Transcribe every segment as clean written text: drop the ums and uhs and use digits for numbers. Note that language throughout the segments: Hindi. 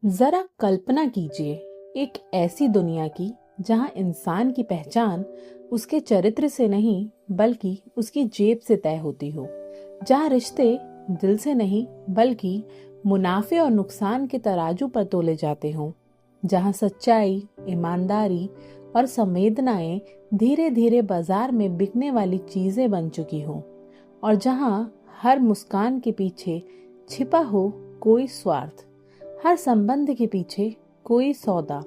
जरा कल्पना कीजिए एक ऐसी दुनिया की जहां इंसान की पहचान उसके चरित्र से नहीं बल्कि उसकी जेब से तय होती हो। जहां रिश्ते दिल से नहीं बल्कि मुनाफे और नुकसान के तराजू पर तोले जाते हों। जहां सच्चाई, ईमानदारी और संवेदनाएं धीरे धीरे बाजार में बिकने वाली चीजें बन चुकी हों। और जहां हर मुस्कान के पीछे छिपा हो कोई स्वार्थ, हर संबंध के पीछे कोई सौदा।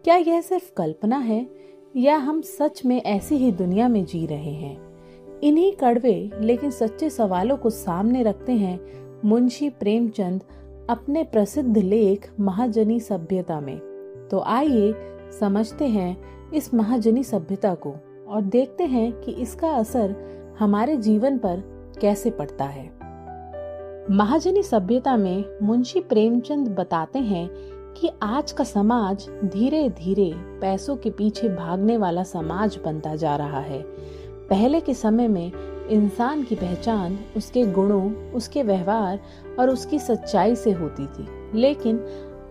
क्या यह सिर्फ कल्पना है या हम सच में ऐसी ही दुनिया में जी रहे हैं? इन्हीं कड़वे लेकिन सच्चे सवालों को सामने रखते हैं मुंशी प्रेमचंद अपने प्रसिद्ध लेख महाजनी सभ्यता में। तो आइए समझते हैं इस महाजनी सभ्यता को और देखते हैं कि इसका असर हमारे जीवन पर कैसे पड़ता है। महाजनी सभ्यता में मुंशी प्रेमचंद बताते हैं कि आज का समाज धीरे धीरे पैसों के पीछे भागने वाला समाज बनता जा रहा है। पहले के समय में इंसान की पहचान उसके गुणों, उसके व्यवहार और उसकी सच्चाई से होती थी, लेकिन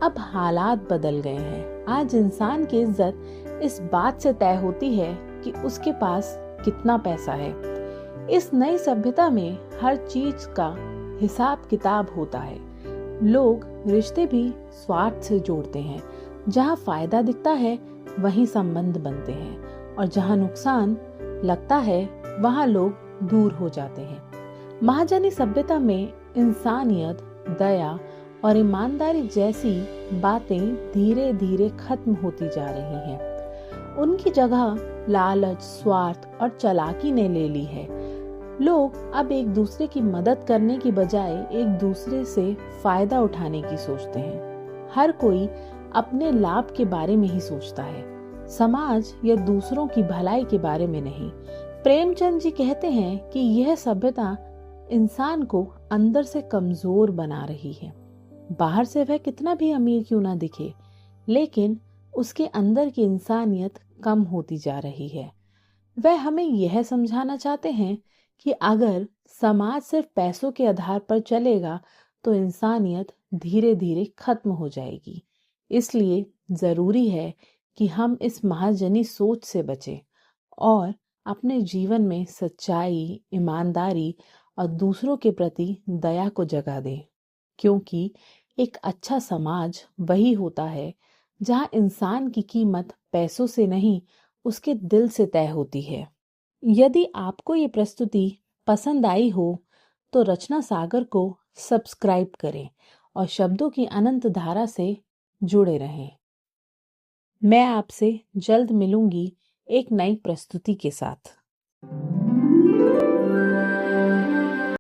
अब हालात बदल गए हैं। आज इंसान की इज्जत इस बात से तय होती है कि उसके पास कितना पैसा है। इस नई सभ्यता में हर चीज का हिसाब किताब होता है। लोग रिश्ते भी स्वार्थ से जोड़ते हैं। जहाँ फायदा दिखता है वहीं संबंध बनते हैं और जहाँ नुकसान लगता है वहाँ लोग दूर हो जाते हैं। महाजनी सभ्यता में इंसानियत, दया और ईमानदारी जैसी बातें धीरे धीरे खत्म होती जा रही हैं। उनकी जगह लालच, स्वार्थ और चालाकी ने ले ली है। लोग अब एक दूसरे की मदद करने की बजाय एक दूसरे से फायदा उठाने की सोचते हैं। हर कोई अपने लाभ के बारे में ही सोचता है, समाज या दूसरों की भलाई के बारे में नहीं। प्रेमचंद जी कहते हैं कि यह सभ्यता इंसान को अंदर से कमजोर बना रही है। बाहर से वह कितना भी अमीर क्यों ना दिखे, लेकिन उसके अंदर की इंसानियत कम होती जा रही है। वह हमें यह समझाना चाहते हैं कि अगर समाज सिर्फ पैसों के आधार पर चलेगा तो इंसानियत धीरे धीरे खत्म हो जाएगी। इसलिए जरूरी है कि हम इस महाजनी सोच से बचें और अपने जीवन में सच्चाई, ईमानदारी और दूसरों के प्रति दया को जगा दें, क्योंकि एक अच्छा समाज वही होता है जहां इंसान की कीमत पैसों से नहीं उसके दिल से तय होती है। यदि आपको ये प्रस्तुति पसंद आई हो तो रचना सागर को सब्सक्राइब करें और शब्दों की अनंत धारा से जुड़े रहें। मैं आपसे जल्द मिलूंगी एक नई प्रस्तुति के साथ।